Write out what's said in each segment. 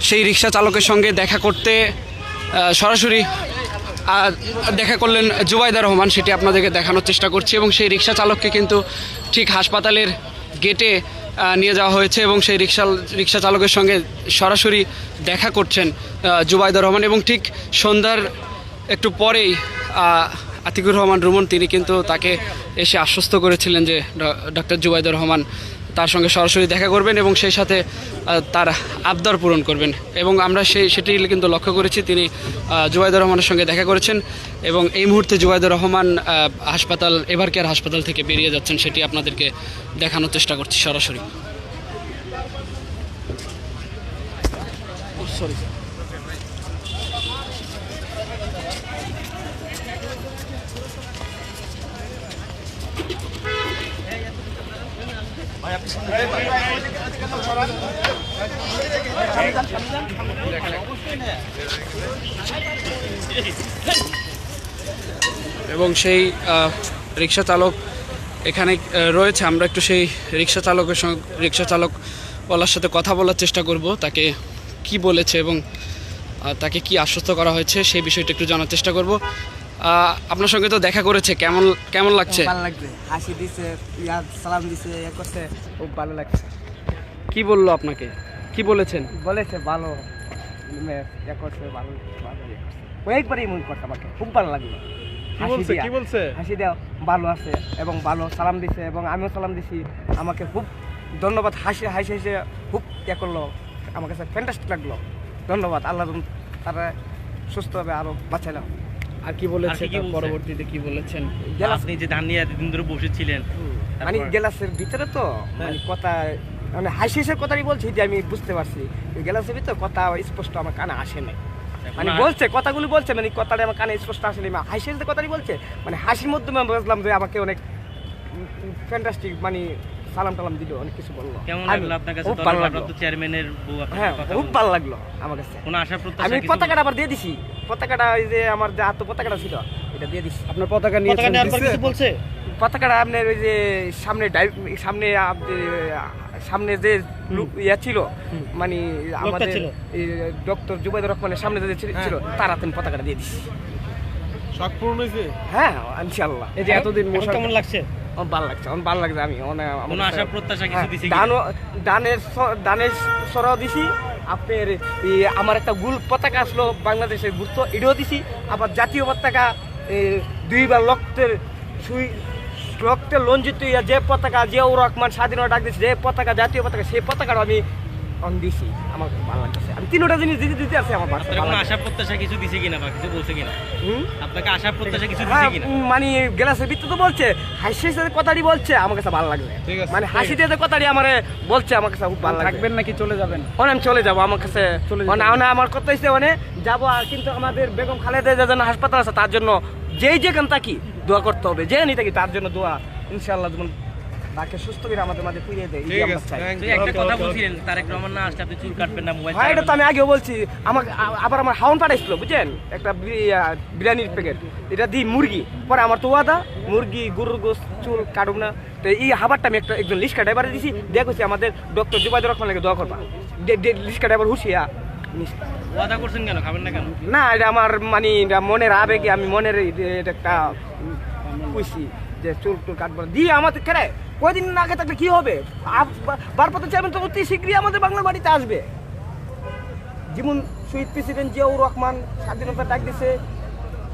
সেই রিক্সা চালকের সঙ্গে দেখা করতে সরাসরি দেখা করলেন জুবাইদা রহমান, সেটি আপনাদেরকে দেখানোর চেষ্টা করছি। এবং সেই রিক্সা চালককে কিন্তু ঠিক হাসপাতালের গেটে নিয়ে যাওয়া হয়েছে এবং সেই রিক্সা চালকের সঙ্গে সরাসরি দেখা করছেন জুবাইদা রহমান। এবং ঠিক সন্ধ্যার একটু পরেই আতিকুর রহমান রুমন তিনি কিন্তু তাকে এসে আশ্বস্ত করেছিলেন যে ডক্টর জুবাইদা রহমান তার সঙ্গে সরাসরি দেখা করবেন এবং সেই সাথে তার আবদার পূরণ করবেন। এবং আমরা সেটি কিন্তু লক্ষ্য করেছি, তিনি জুবাইদা রহমানের সঙ্গে দেখা করেছেন এবং এই মুহূর্তে জুবাইদা রহমান এভারকেয়ার হাসপাতাল থেকে বেরিয়ে যাচ্ছেন, সেটি আপনাদেরকে দেখানোর চেষ্টা করছি সরাসরি। এবং সেই রিক্সা চালক এখানে রয়েছে, আমরা একটু সেই রিক্সা চালকওয়ালার সাথে কথা বলার চেষ্টা করব, তাকে কি বলেছে এবং তাকে কি আশ্বস্ত করা হয়েছে সেই বিষয়টা একটু জানার চেষ্টা করব। আপনার সঙ্গে তো দেখা করেছে, কেমন লাগছে? ভালো লাগছে, হাসি দিছে, সালাম দিছে, করছে, খুব ভালো লাগছে। কি বললো আপনাকে, কি বলেছেন? বলেছে ভালো করছে, ভালো কয়েকবারই মন করছে, আমাকে খুব ভালো লাগলো। কি বলছে? হাসি দেওয়া ভালো আছে এবং ভালো সালাম দিছে এবং আমিও সালাম দিছি, আমাকে খুব ধন্যবাদ। হাসি খুব করলো, আমার কাছে ফ্যান্টাস্টিক লাগলো। ধন্যবাদ, আল্লাহ তারা সুস্থভাবে আরো বাঁচালাম। আর কি বলেছে পরবর্তীতে, কি বলেছেন? আপনি যে ধান নিয়ে এতদিন ধরে বসেছিলেন, মানে গ্লাসের ভিতরে তো মানে কথা, মানে হাসি কথাই বলছি যে আমি বুঝতে পারছি গ্লাসের ভিতরে কথা স্পষ্ট আমার কানে আসে নাই, মানে বলছে কথাগুলি বলছে, মানে কথাটা আমার কানে স্পষ্ট আসেনি। হাসির যে কথাই বলছে, মানে হাসির মধ্যে আমি বুঝলাম যে আমাকে অনেক ফ্যান্টাস্টিক, মানে সালাম টালাম দিল, অনেক কিছু বললো। কেমন লাগলো আপনার কাছে? চেয়ারম্যানের বউ, হ্যাঁ খুব ভালো লাগলো আমার কাছে। কোনো আশা প্রত্যাশা? আমি পতাকাটা আবার দিয়ে দিছি, পতাকাটা ওই যে আমার যে পতাকাটা ছিল এটা দিয়ে দিছি। আপনার পতাকা নিয়ে বলছে? পতাকাটা আপনার ওই যে সামনে যে ইয়া ছিল, মানে আমাদের ডক্টর জুবাইদা রহমানের সামনে যে ছিল তার হাতে পতাকাটা দিয়ে দিছি। শখ পূরণ হয়েছে? হ্যাঁ ইনশাআল্লাহ। এই যে এতদিন কেমন লাগছে? ভালো লাগছে, আমি কোনো আশা প্রত্যাশা কিছু দিছি? দানের সরাও দিছি, আপনার আমার একটা গুল পতাকা আসলো বাংলাদেশের গুরুত্ব এটাও দিছি, আবার জাতীয় পতাকা দুইবার রক্তের লঞ্জিত যে পতাকা, জিয়াউর রহমান স্বাধীনতা ডাক দিয়েছে, যে পতাকা জাতীয় পতাকা, সেই পতাকাটা আমি দিছি। আমার ভালো লাগছে, আমি তিনটা জিনিস দিতে আসছি। আমার আশা প্রত্যাশা কিছু দিছে কিনা বা কিছু বলছে কিনা আপনাকে? আশা প্রত্যাশা কিছু দিছে কিনা? মানে গ্লাসের ভিতরে তো বলছে, হাসির সাথে কথাটি বলছে, আমার কাছে ভালো লাগবে। মানে হাসি দিয়ে কথাটি আমার বলছে, আমার কাছে খুব ভালো লাগবে। থাকবেন নাকি চলে যাবেন? আমি চলে যাবো, আমার কাছে আমার কথা হচ্ছে যাবো, কিন্তু আমাদের বেগম খালেদা যেন হাসপাতাল আছে, তার জন্য যেখানে থাকি দোয়া করতে হবে, যেখানে থাকি তার জন্য দোয়া, ইনশাআল্লাহ তাকে সুস্থ করে আমাদের মাঝে ফিরিয়ে দেয়। একটা কথা বলছিলেন, তারেক রহমান না আসলে আপনি চুল কাটবেন না, মোবাইল? এটা তো আমি আগেও বলছি। আবার আমার হাউন পাঠাইছিল, বুঝছেন, একটা বিরিয়ানির প্যাকেট, এটা দিই মুরগি, পরে আমার তো ওয়াদা মুরগি গরুর গোস্ত চুল কাটুক না। তো এই খাবারটা আমি একজন লিস্কা ড্রাইভারে দিছি, দেখছি আমাদের ডক্টর জুবাইদা রহমানকে দোয়া করবা। লিস্কা ড্রাইভার হুশিয়া ওয়াদা করছেন কেন, খাবেন না কেন? না, এটা আমার মানে মনের আবেগে, আমি মনের একটা খুশি যে চুল কাটবো দিয়ে আমাদের কেড়ে কয়দিন আগে থাকলে কি হবে? ভারপ্রাপ্ত চেয়ারম্যান তো অতি শীঘ্রই আমাদের বাংলার বাড়িতে আসবে। যেমন শহীদ প্রেসিডেন্ট জিয়াউর রহমান স্বাধীনতা ডাক দিছে,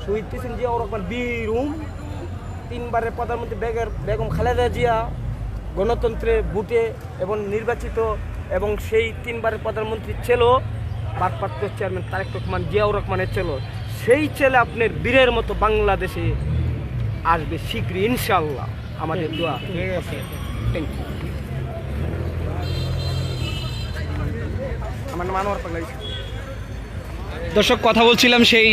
শহীদ প্রেসিডেন্ট জিয়াউর রহমান বীর তিনবারের প্রধানমন্ত্রী বেগম খালেদা জিয়া গণতন্ত্রে ভোটে এবং নির্বাচিত, এবং সেই তিনবারের প্রধানমন্ত্রী ছিল ভারপ্রাপ্ত চেয়ারম্যান তারেক রহমান জিয়াউর রহমানের ছিল। সেই ছেলে আপনার বীরের মতো বাংলাদেশে আসবে শীঘ্রই ইনশাআল্লাহ, আমাদের দোয়া। Thank you. আমার নাম আনোয়ার পাগলা। দর্শক, কথা বলছিলাম সেই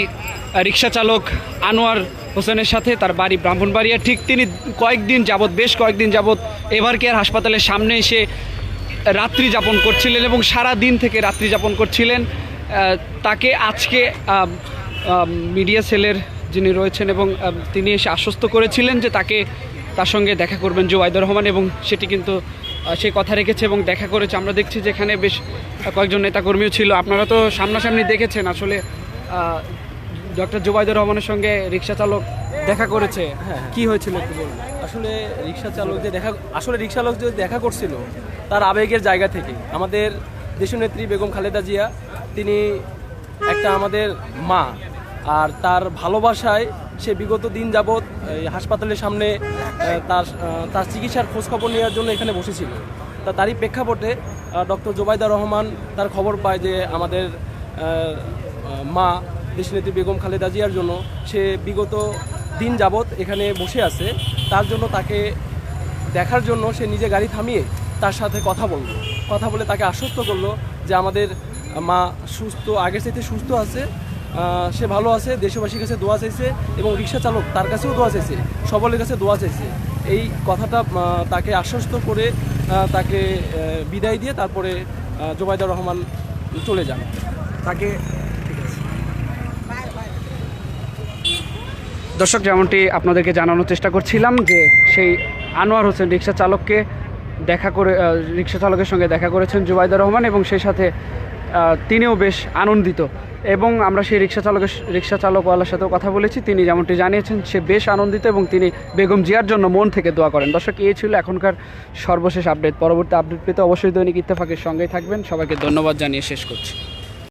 রিক্সা চালক আনোয়ার হোসেনের সাথে, তার বাড়ি ব্রাহ্মণবাড়িয়া। ঠিক তিনি বেশ কয়েকদিন যাবৎ এভারকেয়ার হাসপাতালের সামনে এসে রাত্রি যাপন করছিলেন এবং সারা দিন থেকে রাত্রি যাপন করছিলেন। তাকে আজকে মিডিয়া সেলের যিনি রয়েছেন এবং তিনি এসে আশ্বস্ত করেছিলেন যে তার সঙ্গে দেখা করবেন জুবাইদা রহমান, এবং সেটি কিন্তু সে কথা রেখেছে এবং দেখা করেছে। আমরা দেখছি যে এখানে বেশ কয়েকজন নেতাকর্মীও ছিল। আপনারা তো সামনাসামনি দেখেছেন আসলে ডক্টর জুবাইদুর রহমানের সঙ্গে রিক্সা চালক দেখা করেছে। কি হয়েছিল একটু বলুন। আসলে রিক্সা চালক যে দেখা করছিল তার আবেগের জায়গা থেকে আমাদের দেশনেত্রী বেগম খালেদা জিয়া তিনি একটা আমাদের মা, আর তার ভালোবাসায় সে বিগত দিন যাবৎ এই হাসপাতালের সামনে তার চিকিৎসার খোঁজখবর নেওয়ার জন্য এখানে বসেছিল। তারই প্রেক্ষাপটে ডক্টর জুবাইদা রহমান তার খবর পায় যে আমাদের মা দেশনেত্রী বেগম খালেদা জিয়ার জন্য সে বিগত দিন যাবৎ এখানে বসে আছে, তার জন্য তাকে দেখার জন্য সে নিজে গাড়ি থামিয়ে তার সাথে কথা বলে তাকে আশ্বস্ত করলো যে আমাদের মা সুস্থ, আগের চাইতে সুস্থ আছে, সে ভালো আছে, দেশবাসীর কাছে দোয়া চাইছে এবং রিক্সা চালক তার কাছেও দোয়া চাইছে, সকলের কাছে দোয়া চাইছে। এই কথাটা তাকে আশ্বস্ত করে তাকে বিদায় দিয়ে তারপরে জুবাইদা রহমান চলে যান। তাকে দর্শক, যেমনটি আপনাদেরকে জানানোর চেষ্টা করছিলাম যে সেই আনোয়ার হোসেন রিক্সা চালকের সঙ্গে দেখা করেছেন জুবাইদা রহমান এবং সেই সাথে তিনিও বেশ আনন্দিত। এবং আমরা সেই রিক্সা চালকওয়ালার সাথেও কথা বলেছি, তিনি যেমনটি জানিয়েছেন সে বেশ আনন্দিত এবং তিনি বেগম জিয়ার জন্য মন থেকে দোয়া করেন। দর্শক, এই ছিল এখনকার সর্বশেষ আপডেট। পরবর্তী আপডেট পেতে অবশ্যই দৈনিক ইত্তেফাকের সঙ্গেই থাকবেন। সবাইকে ধন্যবাদ জানিয়ে শেষ করছি।